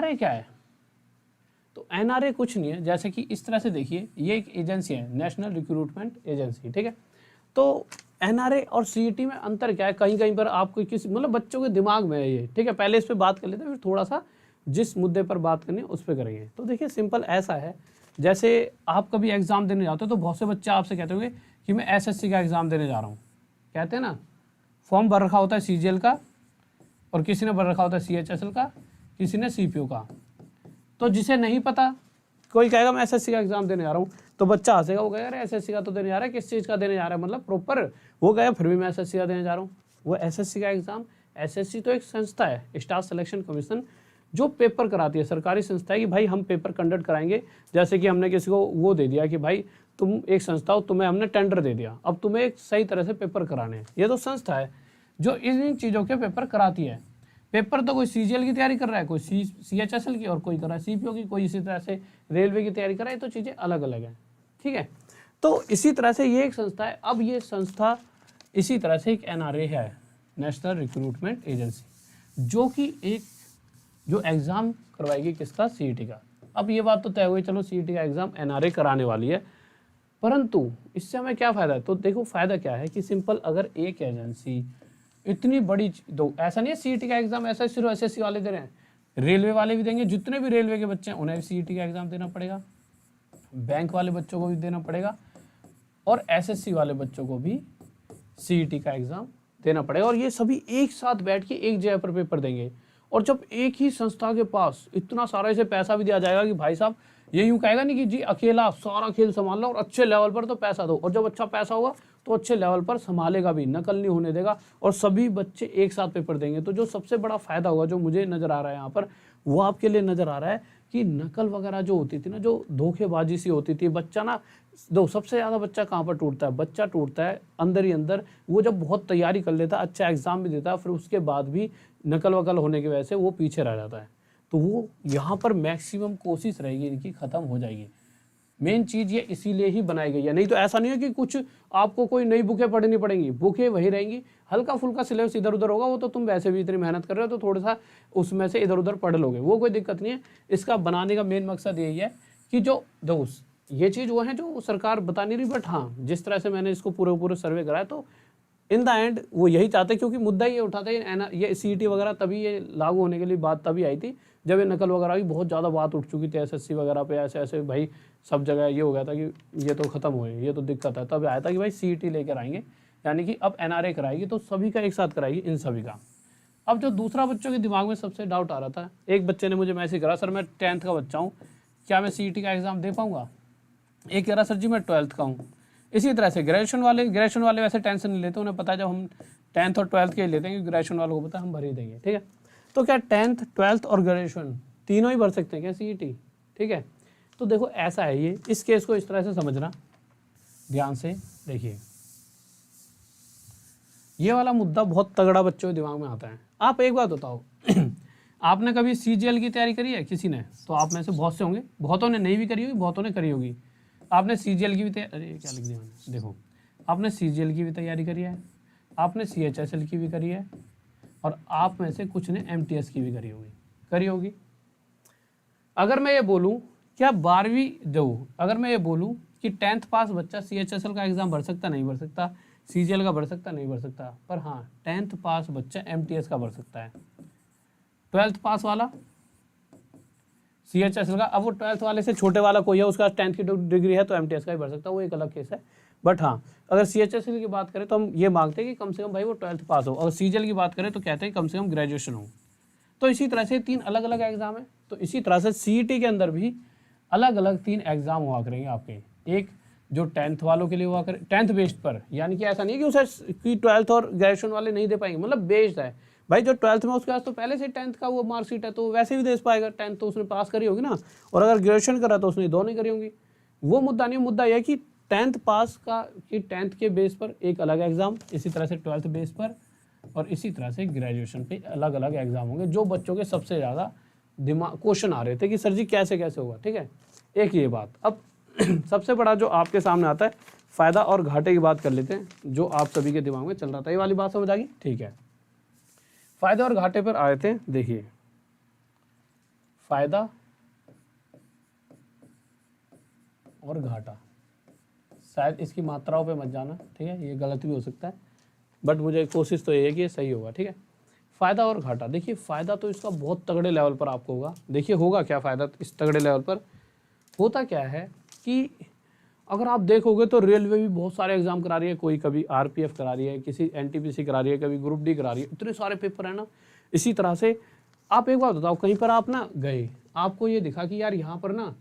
NRA क्या है? तो एनआरए कुछ नहीं है, जैसे कि इस तरह से देखिए, ये एक एजेंसी है, नेशनल रिक्रूटमेंट एजेंसी, ठीक है। तो एनआरए और सीईटी में अंतर क्या है? कहीं कहीं पर आपको किसी मतलब बच्चों के दिमाग में है ये, ठीक है। पहले इस पर बात कर लेते हैं, फिर थोड़ा सा जिस मुद्दे पर बात करनी है उस पर करेंगे। तो देखिए सिंपल ऐसा है, जैसे आप कभी एग्जाम देने जाते हो तो बहुत से बच्चे आपसे कहते होंगे कि मैं एसएससी का एग्जाम देने जा रहा हूँ, कहते हैं ना। फॉर्म भर रखा होता है सीजीएल का, और किसी ने भर रखा होता है सीएचएसएल का, किसी ने सीपीओ का। तो जिसे नहीं पता, कोई कहेगा मैं एसएससी का एग्जाम देने जा रहा हूँ, तो बच्चा हंसेगा, वो कहेगा अरे एसएससी का तो देने जा रहा है, किस चीज़ का देने जा रहा है, मतलब प्रॉपर। वो कहेगा फिर भी मैं एसएससी का देने जा रहा हूँ। वो एसएससी का एग्जाम, एसएससी तो एक संस्था है, स्टाफ सिलेक्शन कमीशन, जो पेपर कराती है, सरकारी संस्था है कि भाई हम पेपर कंडक्ट कराएंगे। जैसे कि हमने किसी को वो दे दिया कि भाई तुम एक संस्था हो, तुम्हें हमने टेंडर दे दिया, अब तुम्हें एक सही तरह से पेपर कराने हैं। ये तो संस्था है जो इन चीज़ों के पेपर कराती है। पेपर तो कोई सीजीएल की तैयारी कर रहा है, कोई सीएचएसएल की, और कोई कर रहा है सीपीओ की, कोई इसी तरह से रेलवे की तैयारी कर रहा है। तो चीज़ें अलग अलग हैं, ठीक है। तो इसी तरह से ये एक संस्था है। अब ये संस्था इसी तरह से एक एनआरए है, नेशनल रिक्रूटमेंट एजेंसी, जो कि एक जो एग्ज़ाम करवाएगी किसका? सीईटी का। अब ये बात तो तय हुई, चलो सीईटी का एग्ज़ाम एनआरए कराने वाली है, परंतु इससे हमें क्या फ़ायदा है? तो देखो फ़ायदा क्या है कि सिंपल, अगर एक एजेंसी इतनी बड़ी दो, ऐसा नहीं है सीईटी का एग्ज़ाम ऐसा सिर्फ एसएससी वाले दे रहे हैं, रेलवे वाले भी देंगे। जितने भी रेलवे के बच्चे हैं उन्हें भी सीईटी का एग्ज़ाम देना पड़ेगा, बैंक वाले बच्चों को भी देना पड़ेगा, और एसएससी वाले बच्चों को भी सीईटी का एग्ज़ाम देना पड़ेगा। और ये सभी एक साथ बैठ के एक जगह पर पेपर देंगे। और जब एक ही संस्था के पास इतना सारा इसे पैसा भी दिया जाएगा कि भाई साहब, ये यूँ कहेगा नहीं कि जी अकेला सारा खेल संभाल लो और अच्छे लेवल पर तो पैसा दो, और जब अच्छा पैसा होगा तो अच्छे लेवल पर संभालेगा भी, नकल नहीं होने देगा, और सभी बच्चे एक साथ पेपर देंगे। तो जो सबसे बड़ा फ़ायदा होगा, जो मुझे नज़र आ रहा है यहाँ पर, वो आपके लिए नज़र आ रहा है कि नकल वगैरह जो होती थी ना, जो धोखेबाजी सी होती थी, बच्चा ना दो, सबसे ज़्यादा बच्चा कहाँ पर टूटता है? बच्चा टूटता है अंदर ही अंदर। वो जब बहुत तैयारी कर लेता है, अच्छा एग्ज़ाम भी देता है, फिर उसके बाद भी नकल वकल होने की वजह से वो पीछे रह जाता है। तो वो यहाँ पर मैक्सिमम कोशिश रहेगी इनकी ख़त्म हो जाएगी। मेन चीज़ ये इसीलिए ही बनाई गई है। नहीं तो ऐसा नहीं है कि कुछ आपको कोई नई बुकें पढ़नी पड़ेंगी, बुकें वही रहेंगी, हल्का फुल्का सिलेबस इधर उधर होगा, वो तो तुम वैसे भी इतनी मेहनत कर रहे हो तो थोड़ा सा उसमें से इधर उधर पढ़ लोगे, वो कोई दिक्कत नहीं है। इसका बनाने का मेन मकसद यही है कि जो दोस्त ये चीज़ वो है जो सरकार बता नहीं रही, बट हाँ जिस तरह से मैंने इसको पूरे सर्वे कराया, तो इन द एंड वो यही चाहते, क्योंकि मुद्दा ये उठाते हैं ये सीईटी वगैरह तभी ये लागू होने के लिए बात तभी आई थी जब ये नकल वगैरह की बहुत ज़्यादा बात उठ चुकी थी एसएससी वगैरह पे। ऐसे ऐसे भाई सब जगह ये हो गया था कि ये तो ख़त्म हुए, ये तो दिक्कत है। तब आया था कि भाई सीईटी लेकर आएंगे, यानी कि अब एनआरए कराएगी तो सभी का एक साथ कराएगी, इन सभी का। अब जो दूसरा बच्चों के दिमाग में सबसे डाउट आ रहा था, एक बच्चे ने मुझे मैसेज करा, सर मैं 10th का बच्चा हूँ, क्या मैं सीईटी का एग्ज़ाम दे पाऊँगा? एक कह रहा सर जी मैं 12th का हूँ। इसी तरह से ग्रेजुएशन वाले वैसे टेंशन नहीं लेते, उन्हें पता है जब हम 10th और 12th के लेते हैं कि ग्रेजुएशन वालों को पता है हम भर ही देंगे, ठीक है। तो क्या 10th 12th और ग्रेजुएशन तीनों ही भर सकते हैं क्या सीईटी? ठीक है। तो देखो ऐसा है, ये इस केस को इस तरह से समझना, ध्यान से देखिए, ये वाला मुद्दा बहुत तगड़ा बच्चों के दिमाग में आता है। आप एक बात बताओ आपने कभी सीजीएल की तैयारी करी है किसी ने? तो आप में से बहुत से होंगे, बहुतों ने नहीं भी करी होगी, बहुतों ने करी होगी। आपने सीजीएल की भी तैयारी, अरे क्या लिख दिया मैंने, देखो आपने सीजीएल की भी तैयारी करी है, आपने सीएचएसएल की भी करी है, और आप में से कुछ ने एमटीएस की भी करी होगी। अगर मैं ये बोलूं क्या 12वीं दो, अगर मैं ये बोलूं कि 10th पास बच्चा सीएचएसएल का एग्ज़ाम भर सकता नहीं भर सकता, सीजीएल का भर सकता नहीं भर सकता, पर हाँ 10th पास बच्चा एमटीएस का भर सकता है। 12th पास वाला सीएचएसएल का, अब वो 12th वाले से छोटे वाला कोई है, उसका 10th की डिग्री है तो एमटीएस का ही भर सकता है, वो एक अलग केस है। बट हाँ अगर सीएचएसएल की बात करें तो हम ये मांगते हैं कि कम से कम भाई वो 12th पास हो, और सीजीएल की बात करें तो कहते हैं कम से कम ग्रेजुएशन हो। तो इसी तरह से 3 अलग अलग एग्जाम है। तो इसी तरह से सीईटी के अंदर भी अलग अलग 3 एग्जाम हुआ करेंगे आपके। एक जो 10th वालों के लिए हुआ करे 10th बेस्ड पर, यानी कि ऐसा नहीं है कि उसे कि 12th और ग्रेजुएशन वाले नहीं दे पाएंगे, मतलब बेस्ड है भाई। जो 12th में उसके पास तो पहले से 10th का वो मार्कशीट है तो वैसे भी दे पाएगा, 10th तो उसने पास करी होगी ना, और अगर ग्रेजुएशन करा तो उसने दोनों करी होंगी। वो मुद्दा नहीं, मुद्दा यह है कि 10th पास का कि 10th के बेस पर एक अलग एग्जाम, इसी तरह से 12th बेस पर, और इसी तरह से ग्रेजुएशन पे अलग अलग एग्जाम होंगे। जो बच्चों के सबसे ज़्यादा दिमाग क्वेश्चन आ रहे थे कि सर जी कैसे कैसे होगा, ठीक है, एक ये बात। अब सबसे बड़ा जो आपके सामने आता है, फ़ायदा और घाटे की बात कर लेते हैं, जो आप सभी के दिमाग में चल रहा था। ये वाली बात समझ आ गई, ठीक है। फ़ायदे और घाटे पर आए थे, देखिए फायदा और घाटा, शायद इसकी मात्राओं पे मत जाना, ठीक है, ये गलत भी हो सकता है, बट मुझे कोशिश तो ये है कि ये सही होगा, ठीक है। फ़ायदा और घाटा, देखिए फ़ायदा तो इसका बहुत तगड़े लेवल पर आपको होगा। देखिए होगा क्या फ़ायदा इस तगड़े लेवल पर, होता क्या है कि अगर आप देखोगे तो रेलवे भी बहुत सारे एग्जाम करा रही है, कोई कभी आरपीएफ करा रही है, किसी एनटीपीसी करा रही है, कभी ग्रुप डी करा रही है, इतने सारे पेपर है ना। इसी तरह से आप एक बात बताओ, कहीं पर आप ना गए, आपको ये दिखा कि यार यहाँ पर ना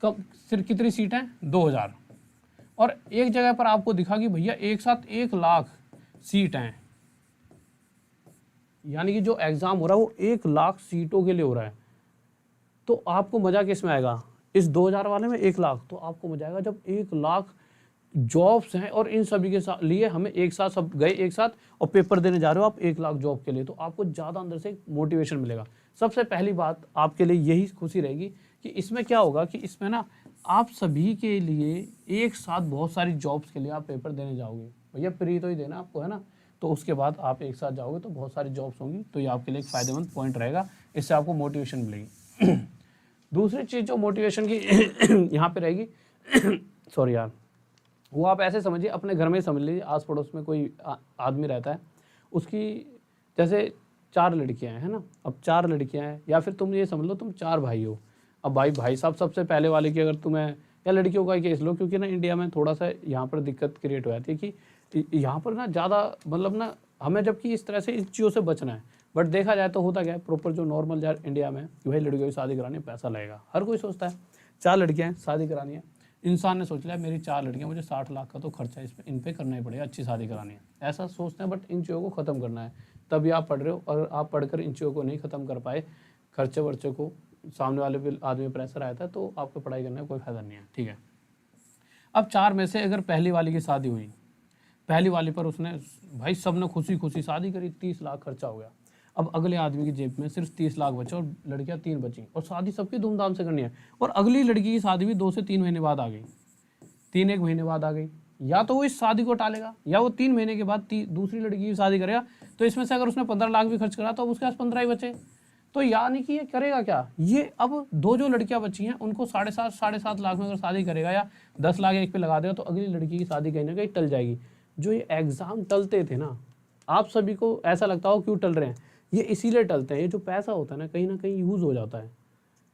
कब सिर्फ कितनी सीट हैं, 2000, और एक जगह पर आपको दिखा कि भैया एक साथ 1 लाख सीट हैं, यानी कि जो एग्ज़ाम हो रहा है वो 1 लाख सीटों के लिए हो रहा है। तो आपको मज़ा किस में आएगा, इस 2000 वाले में 1 लाख, तो आपको मज़ा आएगा जब 1 लाख जॉब्स हैं और इन सभी के साथ लिए हमें एक साथ सब गए एक साथ और पेपर देने जा रहे हो आप 1 लाख जॉब के लिए, तो आपको ज़्यादा अंदर से मोटिवेशन मिलेगा। सबसे पहली बात आपके लिए यही खुशी रहेगी कि इसमें क्या होगा कि इसमें ना आप सभी के लिए एक साथ बहुत सारी जॉब्स के लिए आप पेपर देने जाओगे, भैया फ्री तो ही देना आपको, है ना, तो उसके बाद आप एक साथ जाओगे तो बहुत सारी जॉब्स होंगी, तो ये आपके लिए एक फ़ायदेमंद पॉइंट रहेगा, इससे आपको मोटिवेशन मिलेगी। दूसरी चीज़ जो मोटिवेशन की यहाँ पे रहेगी सॉरी यार, वो आप ऐसे समझिए, अपने घर में समझ लीजिए, आस पड़ोस में कोई आदमी रहता है, उसकी जैसे 4 लड़कियां हैं, है ना, अब 4 लड़कियां हैं, या फिर तुम ये समझ लो तुम 4 भाई हो। अब भाई साहब सबसे पहले वाले की अगर तुम्हें, या लड़कियों का केस लो, क्योंकि ना इंडिया में थोड़ा सा यहाँ पर दिक्कत क्रिएट हो जाती है कि यहाँ पर ना ज़्यादा मतलब ना हमें जबकि इस तरह से इन चीज़ों से बचना है, बट देखा जाए तो होता क्या है, प्रॉपर जो नॉर्मल यार इंडिया में कि भाई लड़कियों की शादी करानी पैसा लगेगा, हर कोई सोचता है 4 लड़कियाँ हैं शादी करानी है, इंसान ने सोच लिया मेरी 4 लड़कियाँ, मुझे 60 लाख का तो खर्चा इन पे करना ही पड़ेगा, अच्छी शादी करानी है, ऐसा सोचते हैं, बट इन चीज़ों को ख़त्म करना है, तभी आप पढ़ रहे हो, और आप पढ़कर इन चीज़ों को नहीं ख़त्म कर पाए, खर्चे वर्चे को सामने वाले पे आदमी प्रेशर आया था, तो आपको पढ़ाई करने का कोई फ़ायदा नहीं है, ठीक है। अब 4 में से अगर पहली वाली की शादी हुई, पहली वाली पर उसने भाई सब ने खुशी खुशी शादी करी, 30 लाख खर्चा हो गया, अब अगले आदमी की जेब में सिर्फ 30 लाख बचे और लड़कियां 3 बची, और शादी सबकी धूमधाम से करनी है, और अगली लड़की की शादी भी 2 से 3 महीने बाद आ गई, 3 महीने बाद आ गई, या तो वो इस शादी को टालेगा या वो 3 महीने के बाद दूसरी लड़की की शादी करेगा, तो इसमें से अगर उसने 15 लाख भी खर्च करा तो अब उसके पास 15 ही बचे, तो यानी कि ये करेगा क्या, ये अब 2 जो लड़कियां बची हैं उनको 7.5 लाख में अगर शादी करेगा या 10 लाख एक पे लगा देगा, तो अगली लड़की की शादी कहीं ना कहीं टल जाएगी। जो ये एग्ज़ाम टलते थे ना, आप सभी को ऐसा लगता हो क्यों टल रहे हैं, ये इसीलिए टलते हैं, ये जो पैसा होता है ना कहीं यूज़ हो जाता है,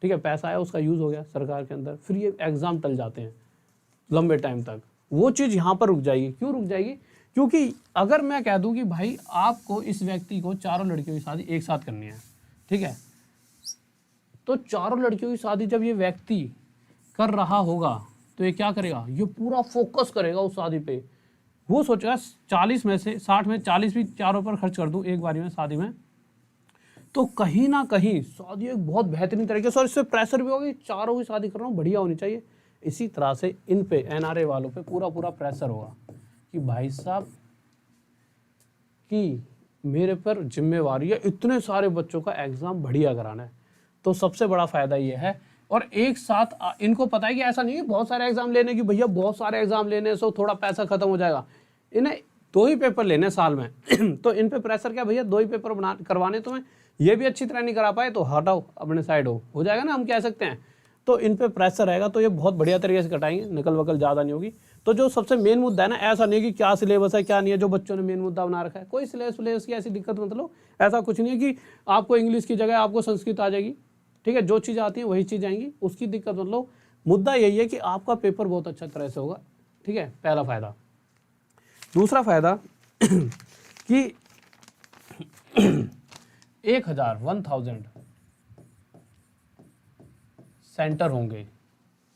ठीक है, पैसा आया उसका यूज़ हो गया सरकार के अंदर, फिर ये एग्ज़ाम टल जाते हैं लंबे टाइम तक, वो चीज़ यहाँ पर रुक जाएगी। क्यों रुक जाएगी, क्योंकि अगर मैं कह दूँ कि भाई आपको इस व्यक्ति को 4 लड़कियों की शादी एक साथ करनी है, ठीक है, तो 4 लड़कियों की शादी जब ये व्यक्ति कर रहा होगा तो ये क्या करेगा, ये पूरा फोकस करेगा उस शादी पे, वो सोचेगा 40 में से 60 में 40 भी चारों पर खर्च कर दूं एक बारी में शादी में, तो कहीं ना कहीं शादी एक बहुत बेहतरीन तरीके से, और इससे प्रेशर भी होगा कि चारों की शादी कर रहा हूँ बढ़िया होनी चाहिए। इसी तरह से इन पे एनआरए वालों पे पूरा प्रेशर होगा कि भाई साहब कि मेरे पर जिम्मेवारी है, इतने सारे बच्चों का एग्ज़ाम बढ़िया कराना है, तो सबसे बड़ा फ़ायदा ये है। और एक साथ इनको पता है कि ऐसा नहीं है बहुत सारे एग्ज़ाम लेने की, भैया बहुत सारे एग्ज़ाम लेने से थोड़ा पैसा ख़त्म हो जाएगा, इन्हें 2 ही पेपर लेने साल में तो इन पे प्रेशर क्या, भैया 2 ही पेपर करवाने तुम्हें, ये भी अच्छी तरह नहीं करा पाए तो हटाओ अपने साइड हो जाएगा ना, हम कह सकते हैं, तो इन पे प्रेशर रहेगा, तो ये बहुत बढ़िया तरीके से कटाएंगे, नकल वकल ज़्यादा नहीं होगी। तो जो सबसे मेन मुद्दा है ना, ऐसा नहीं है कि क्या सिलेबस है क्या नहीं है, जो बच्चों ने मेन मुद्दा बना रखा है, कोई सिलेबस की ऐसी दिक्कत मतलब ऐसा कुछ नहीं है कि आपको इंग्लिश की जगह आपको संस्कृत आ जाएगी, ठीक है, जो चीज़ आती है वही चीज़ आएंगी, उसकी दिक्कत मतलब, मुद्दा यही है कि आपका पेपर बहुत अच्छा तरह से होगा, ठीक है, पहला फ़ायदा। दूसरा फ़ायदा कि 1000 सेंटर होंगे।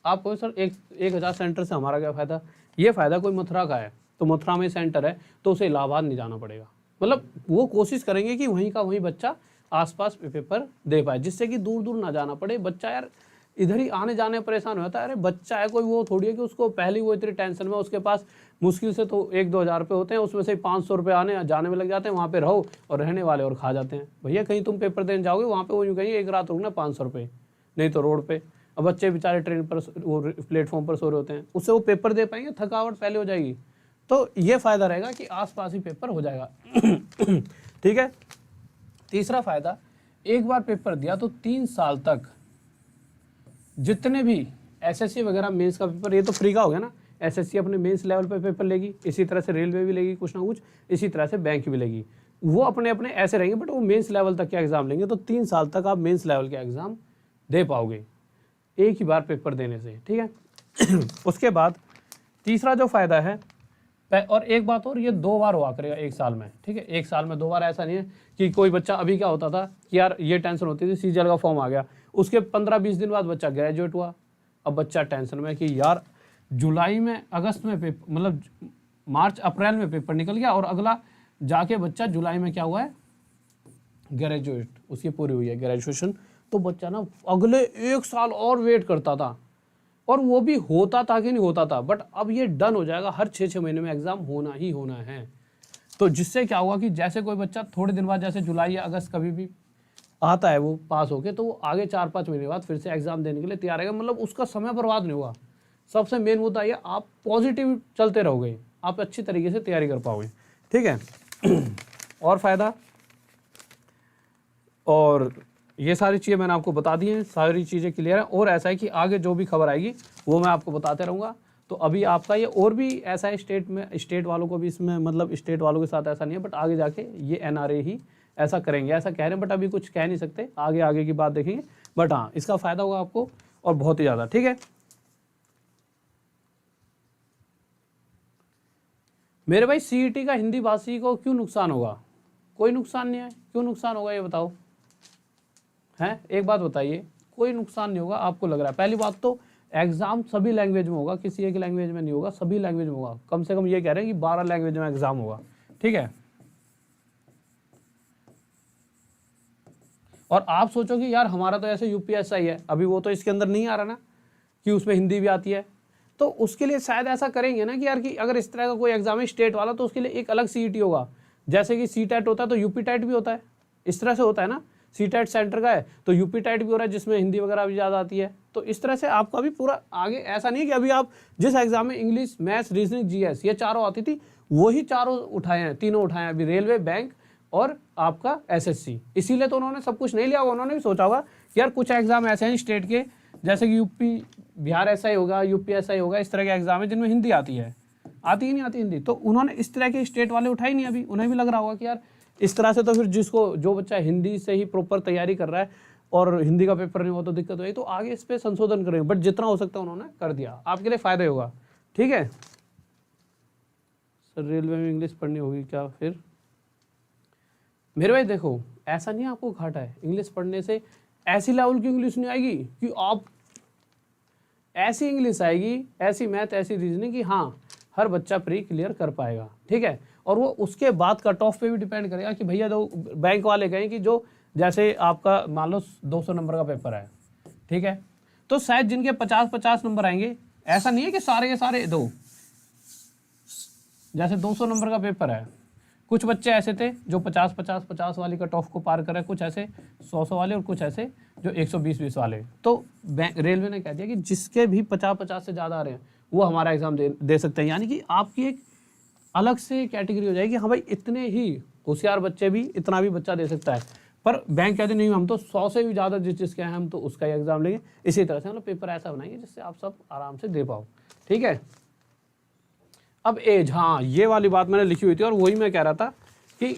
आप कोई सर 1000 सेंटर से हमारा क्या फ़ायदा, ये फ़ायदा कोई मथुरा का है तो मथुरा में सेंटर है तो उसे इलाहाबाद नहीं जाना पड़ेगा, मतलब वो कोशिश करेंगे कि वहीं का वहीं बच्चा आसपास पेपर दे पाए, जिससे कि दूर दूर ना जाना पड़े। बच्चा यार इधर ही आने जाने परेशान हो जाता है, अरे बच्चा है कोई वो थोड़ी है कि उसको पहले वो इतनी टेंशन में, उसके पास मुश्किल से तो 1-2 हज़ार रुपये होते हैं, उसमें से 500 रुपये आने जाने में लग जाते हैं, वहाँ पे रहो और रहने वाले और खा जाते हैं। भैया कहीं तुम पेपर देने जाओगे वहाँ पे वो यूँ कहीं एक रात रुकना 500 रुपये, नहीं तो रोड पे। अब बच्चे बेचारे ट्रेन पर वो प्लेटफॉर्म पर सो रहे होते हैं, उससे वो पेपर दे पाएंगे, थकावट पहले हो जाएगी। तो ये फ़ायदा रहेगा कि आसपास ही पेपर हो जाएगा ठीक है। तीसरा फ़ायदा, एक बार पेपर दिया तो 3 साल तक जितने भी एसएससी वगैरह मेंस का पेपर, ये तो फ्री का हो गया ना, एसएससी अपने मेंस लेवल पे पेपर लेगी, इसी तरह से रेलवे भी लेगी कुछ ना कुछ, इसी तरह से बैंक भी लेगी, वो अपने अपने ऐसे रहेंगे, बट वो मेंस लेवल तक का एग्जाम लेंगे। तो 3 साल तक आप मेंस लेवल के एग्जाम दे पाओगे एक ही बार पेपर देने से, ठीक है। उसके बाद तीसरा जो फायदा है, और एक बात और, ये 2 बार हुआ करेगा एक साल में, ठीक है, एक साल में 2 बार। ऐसा नहीं है कि कोई बच्चा, अभी क्या होता था कि यार ये टेंशन होती थी सीजीएल का फॉर्म आ गया, उसके 15-20 दिन बाद बच्चा ग्रेजुएट हुआ, अब बच्चा टेंशन में कि यार जुलाई में, अगस्त में पेपर, मतलब मार्च अप्रैल में पेपर निकल गया, और अगला जाके बच्चा जुलाई में क्या हुआ है, ग्रेजुएट, उसकी पूरी हुई है ग्रेजुएशन। तो बच्चा ना अगले 1 साल और वेट करता था, और वो भी होता था कि नहीं होता था, बट अब ये डन हो जाएगा, हर 6-6 महीने में एग्जाम होना ही होना है। तो जिससे क्या हुआ कि जैसे कोई बच्चा थोड़े दिन बाद, जैसे जुलाई या अगस्त कभी भी आता है वो पास होके, तो वो आगे 4-5 महीने बाद फिर से एग्जाम देने के लिए तैयार रहेगा, मतलब उसका समय बर्बाद नहीं होगा। सबसे मेन मुद्दा ये, आप पॉजिटिव चलते रहोगे, आप अच्छी तरीके से तैयारी कर पाओगे, ठीक है। और फायदा, और ये सारी चीज़ें मैंने आपको बता दी हैं, सारी चीज़ें क्लियर हैं। और ऐसा है कि आगे जो भी खबर आएगी वो मैं आपको बताते रहूँगा। तो अभी आपका ये और भी ऐसा है, स्टेट में, स्टेट वालों को भी इसमें, मतलब स्टेट वालों के साथ ऐसा नहीं है, बट आगे जाके ये एनआरए ही ऐसा करेंगे, ऐसा कह रहे हैं, बट अभी कुछ कह नहीं सकते, आगे आगे की बात देखेंगे। बट हाँ, इसका फ़ायदा होगा आपको, और बहुत ही ज़्यादा, ठीक है। मेरे भाई सीईटी का हिंदी भाषी को क्यों नुकसान होगा? कोई नुकसान नहीं है। क्यों नुकसान होगा ये बताओ, हैं? एक बात बताइए, कोई नुकसान नहीं होगा आपको लग रहा है? पहली बात तो एग्जाम सभी लैंग्वेज में होगा, किसी एक लैंग्वेज में नहीं होगा, सभी लैंग्वेज में होगा। कम से कम ये कह रहे हैं कि 12 लैंग्वेज में एग्जाम होगा, ठीक है। और आप सोचो कि यार हमारा तो ऐसे यूपीएसआई है, अभी वो तो इसके अंदर नहीं आ रहा ना कि उसमें हिंदी भी आती है, तो उसके लिए शायद ऐसा करेंगे ना कि यार कि अगर इस तरह का कोई एग्जाम है स्टेट वाला, तो उसके लिए एक अलग सीईटी होगा। जैसे कि सीटेट होता है तो यूपी टेट भी होता है, इस तरह से होता है ना। सीटेट सेंटर का है तो यूपी टेट भी हो रहा है, जिसमें हिंदी वगैरह भी ज़्यादा आती है। तो इस तरह से आपका भी पूरा आगे, ऐसा नहीं है कि अभी आप जिस एग्जाम में इंग्लिश, मैथ्स, रीजनिंग, जीएस ये चारों आती थी, वही चारों उठाए हैं, तीनों उठाए हैं अभी, रेलवे, बैंक और आपका एसएससी। इसीलिए तो उन्होंने सब कुछ नहीं लिया होगा, उन्होंने भी सोचा होगा कि यार कुछ एग्जाम ऐसे हैं स्टेट के, जैसे कि यूपी, बिहार ऐसा ही होगा, यूपी ऐसा ही होगा, इस तरह के एग्जाम है जिनमें हिंदी आती है, आती ही नहीं आती हिंदी, तो उन्होंने इस तरह के स्टेट वाले उठाई नहीं अभी। उन्हें भी लग रहा होगा कि यार इस तरह से तो फिर जिसको, जो बच्चा हिंदी से ही प्रॉपर तैयारी कर रहा है और हिंदी का पेपर नहीं हो तो दिक्कत होगी, तो आगे इस पर संशोधन करेंगे। बट जितना हो सकता है उन्होंने कर दिया, आपके लिए फ़ायदा होगा, ठीक है। सर रेलवे में इंग्लिश पढ़नी होगी क्या फिर? मेरे भाई देखो, ऐसा नहीं आपको घाटा है इंग्लिश पढ़ने से, ऐसी लेवल की इंग्लिश नहीं आएगी कि आप, ऐसी इंग्लिश आएगी, ऐसी मैथ, ऐसी रीजनिंग कि हाँ हर बच्चा प्री क्लियर कर पाएगा, ठीक है। और वो उसके बाद कट ऑफ पे भी डिपेंड करेगा कि भैया जो बैंक वाले कहें कि जो, जैसे आपका मान लो 200 नंबर का पेपर है, ठीक है, तो शायद जिनके 50-50 नंबर आएंगे, ऐसा नहीं है कि सारे के सारे दो, जैसे 200 नंबर का पेपर है, कुछ बच्चे ऐसे थे जो 50-50 वाली कट ऑफ को पार कर रहे, कुछ ऐसे 100 वाले, और कुछ ऐसे जो 120 वाले। तो रेलवे ने कह दिया कि जिसके भी 50 से ज़्यादा आ रहे हैं वो हमारा एग्जाम दे सकते हैं, यानी कि आपकी एक अलग से कैटेगरी हो जाएगी। हाँ भाई, इतने ही होशियार बच्चे भी इतना भी बच्चा दे सकता है, पर बैंक कहते नहीं, हम तो 100 से भी ज़्यादा जिसके हैं हम तो उसका ही एग्जाम लेंगे। इसी तरह से मतलब पेपर ऐसा बनाएंगे जिससे आप सब आराम से दे पाओ, ठीक है। अब एज, हाँ ये वाली बात मैंने लिखी हुई थी, और वही मैं कह रहा था कि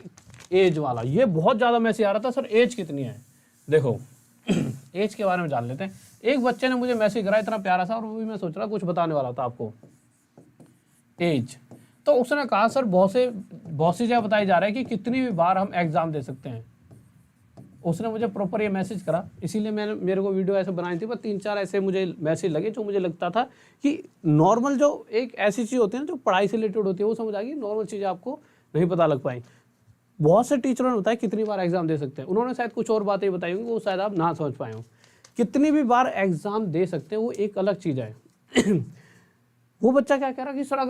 एज वाला, ये बहुत ज़्यादा मैसेज आ रहा था, सर एज कितनी है? देखो एज के बारे में जान लेते हैं। एक बच्चे ने मुझे मैसेज करा इतना प्यारा सा, और वो भी मैं सोच रहा कुछ बताने वाला था आपको। एज, तो उसने कहा सर बहुत सी जगह बताई जा रहा है कि कितनी भी बार हम एग्जाम दे सकते हैं। उसने मुझे प्रॉपर ये मैसेज करा, इसीलिए मैंने, मेरे को वीडियो ऐसे बनाई थी, पर 3-4 ऐसे मुझे मैसेज लगे जो मुझे लगता था कि नॉर्मल जो एक ऐसी चीज़ होती है ना जो पढ़ाई से रिलेटेड होती है, वो समझ आ गई, नॉर्मल चीज़ें आपको नहीं पता लग पाई। बहुत से टीचरों ने बताया कितनी बार एग्जाम दे सकते हैं, उन्होंने शायद कुछ और बातें बताई होंगी, वो शायद आप ना समझ पाए हो। कितनी भी बार एग्जाम दे सकते हैं वो एक अलग चीज़ है। वो बच्चा क्या कह रहा कि सर